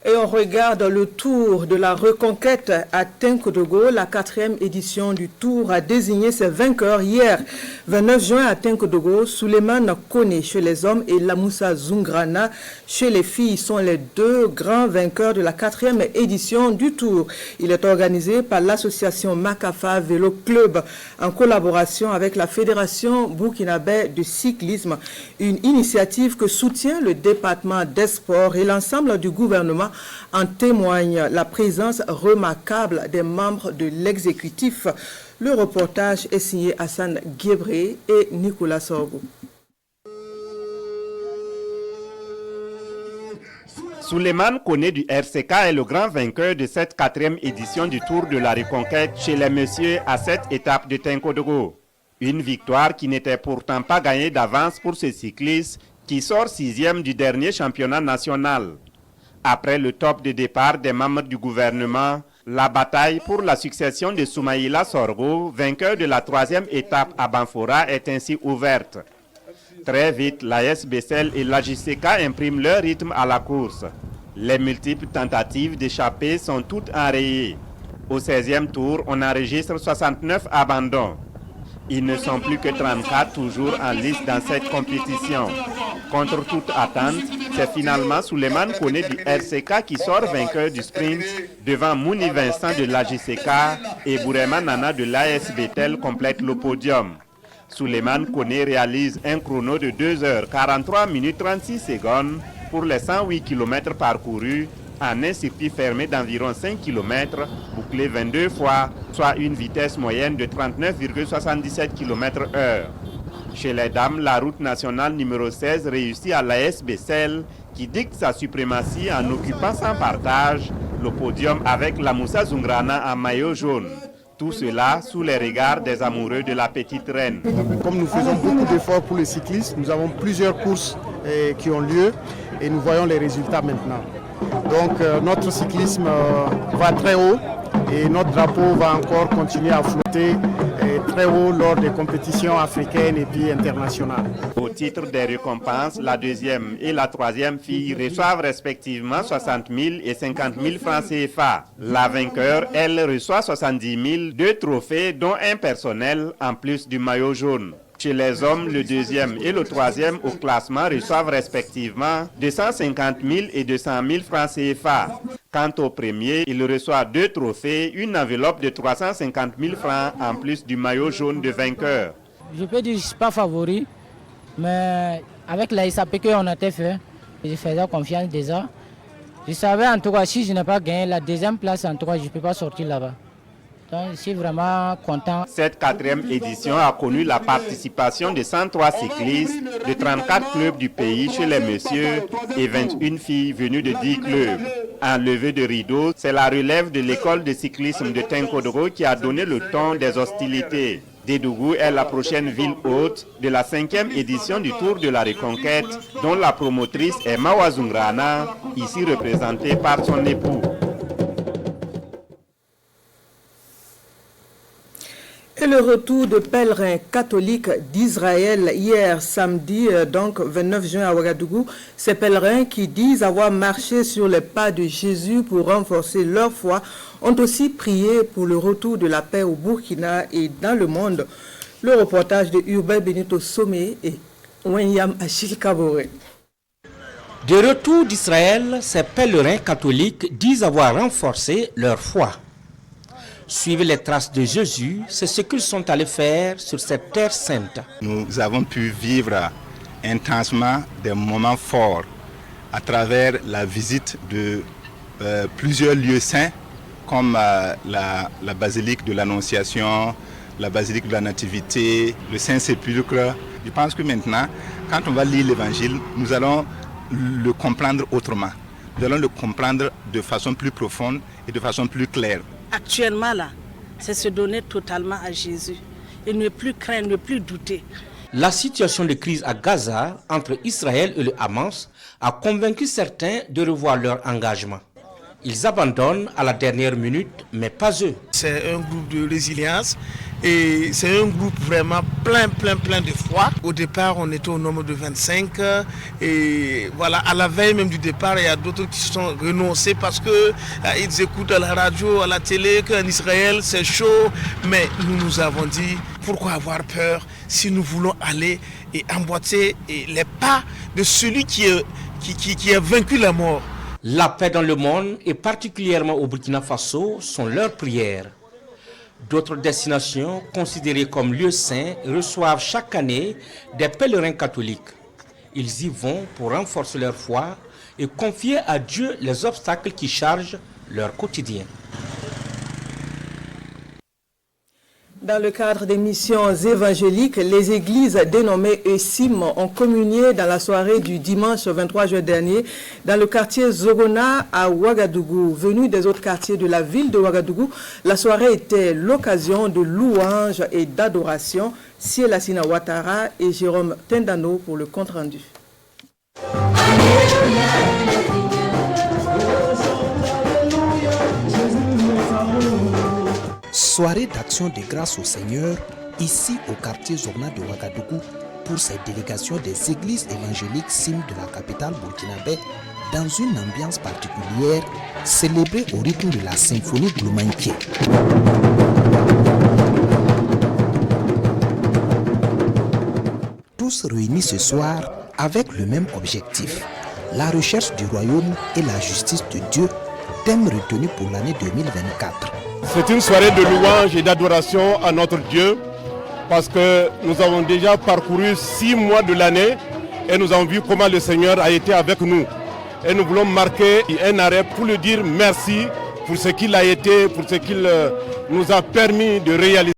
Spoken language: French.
Et on regarde le tour de la reconquête à Tenkodogo. La 4e édition du tour a désigné ses vainqueurs hier, 29 juin à Tenkodogo. Souleymane Kone chez les hommes et Lamoussa Zungrana chez les filles sont les deux grands vainqueurs de la 4e édition du tour. Il est organisé par l'association Makafa Vélo Club en collaboration avec la Fédération burkinabé de cyclisme, une initiative que soutient le département des sports et l'ensemble du gouvernement. En témoigne la présence remarquable des membres de l'exécutif. Le reportage est signé Hassan Guébré et Nicolas Sorgo. Souleymane Kone du RCK est le grand vainqueur de cette 4e édition du Tour de la Reconquête chez les messieurs à cette étape de Tenkodogo. Une victoire qui n'était pourtant pas gagnée d'avance pour ce cycliste qui sort 6e du dernier championnat national. Après le top de départ des membres du gouvernement, la bataille pour la succession de Soumaïla Sorgo, vainqueur de la 3e étape à Banfora, est ainsi ouverte. Très vite, l'AS Bessel et l'AJCK impriment leur rythme à la course. Les multiples tentatives d'échapper sont toutes enrayées. Au 16e tour, on enregistre 69 abandons. Ils ne sont plus que 34 toujours en lice dans cette compétition. Contre toute attente, c'est finalement Souleymane Kone du RCK qui sort vainqueur du sprint devant Mouni Vincent de l'AJCK et Bourema Nana de l'AS Bethel complète le podium. Souleymane Kone réalise un chrono de 2h43 minutes 36 secondes pour les 108 km parcourus en un circuit fermé d'environ 5 km, bouclé 22 fois, soit une vitesse moyenne de 39,77 km/h. Chez les dames, la route nationale numéro 16 réussit à l'AS Bessel qui dicte sa suprématie en occupant sans partage le podium avec la Moussa Zungrana en maillot jaune. Tout cela sous les regards des amoureux de la petite reine. Comme nous faisons beaucoup d'efforts pour les cyclistes, nous avons plusieurs courses qui ont lieu et nous voyons les résultats maintenant. Donc notre cyclisme va très haut et notre drapeau va encore continuer à flotter très haut lors des compétitions africaines et puis internationales. Au titre des récompenses, la 2e et la 3e fille reçoivent respectivement 60 000 et 50 000 francs CFA. La vainqueur, elle, reçoit 70 000, 2 trophées dont un personnel en plus du maillot jaune. Chez les hommes, le 2e et le 3e au classement reçoivent respectivement 250 000 et 200 000 francs CFA. Quant au premier, il reçoit 2 trophées, une enveloppe de 350 000 francs en plus du maillot jaune de vainqueur. Je peux dire que je ne suis pas favori, mais avec la SAP qu'on a fait, je faisais confiance déjà. Je savais en tout cas, si je n'ai pas gagné la 2e place, en tout cas, je ne peux pas sortir là-bas. Donc, je suis vraiment content. Cette 4e édition a connu la participation de 103 cyclistes de 34 clubs du pays chez les messieurs et 21 filles venues de 10 clubs. En levée de rideau, c'est la relève de l'école de cyclisme de Tenkodogo qui a donné le ton des hostilités. Dédougou est la prochaine ville hôte de la 5e édition du Tour de la Reconquête, dont la promotrice est Mawa Zungrana, ici représentée par son époux. Et le retour de pèlerins catholiques d'Israël hier samedi, donc 29 juin à Ouagadougou. Ces pèlerins qui disent avoir marché sur les pas de Jésus pour renforcer leur foi ont aussi prié pour le retour de la paix au Burkina et dans le monde. Le reportage de Urbain Benito Somé et Wenyam Achille Kaboré. De retour d'Israël, ces pèlerins catholiques disent avoir renforcé leur foi. Suivre les traces de Jésus, c'est ce qu'ils sont allés faire sur cette terre sainte. Nous avons pu vivre intensément des moments forts à travers la visite de plusieurs lieux saints comme la basilique de l'Annonciation, la basilique de la Nativité, le Saint-Sépulcre. Je pense que maintenant, quand on va lire l'Évangile, nous allons le comprendre autrement. Nous allons le comprendre de façon plus profonde et de façon plus claire. Actuellement, là, c'est se donner totalement à Jésus et ne plus craindre, ne plus douter. La situation de crise à Gaza entre Israël et le Hamas a convaincu certains de revoir leur engagement. Ils abandonnent à la dernière minute, mais pas eux. C'est un groupe de résilience Et c'est un groupe vraiment plein de foi. Au départ, on était au nombre de 25. Et voilà, à la veille même du départ, il y a d'autres qui se sont renoncés parce qu'ils écoutent à la radio, à la télé, qu'en Israël, c'est chaud. Mais nous avons dit, pourquoi avoir peur si nous voulons aller et emboîter les pas de celui qui a vaincu la mort. La paix dans le monde, et particulièrement au Burkina Faso, sont leurs prières. D'autres destinations, considérées comme lieux saints, reçoivent chaque année des pèlerins catholiques. Ils y vont pour renforcer leur foi et confier à Dieu les obstacles qui chargent leur quotidien. Dans le cadre des missions évangéliques, les églises dénommées ESIM ont communié dans la soirée du dimanche 23 juin dernier dans le quartier Zogona à Ouagadougou. Venus des autres quartiers de la ville de Ouagadougou, la soirée était l'occasion de louanges et d'adoration. Sielassina Ouattara et Jérôme Tendano pour le compte-rendu. Soirée d'action de grâce au Seigneur, ici au quartier Zogona de Ouagadougou, pour cette délégation des églises évangéliques CIM de la capitale burkinabé, dans une ambiance particulière, célébrée au rythme de la symphonie Gloumanké. Tous réunis ce soir avec le même objectif, la recherche du royaume et la justice de Dieu, thème retenu pour l'année 2024. C'est une soirée de louange et d'adoration à notre Dieu parce que nous avons déjà parcouru 6 mois de l'année et nous avons vu comment le Seigneur a été avec nous. Et nous voulons marquer un arrêt pour lui dire merci pour ce qu'il a été, pour ce qu'il nous a permis de réaliser.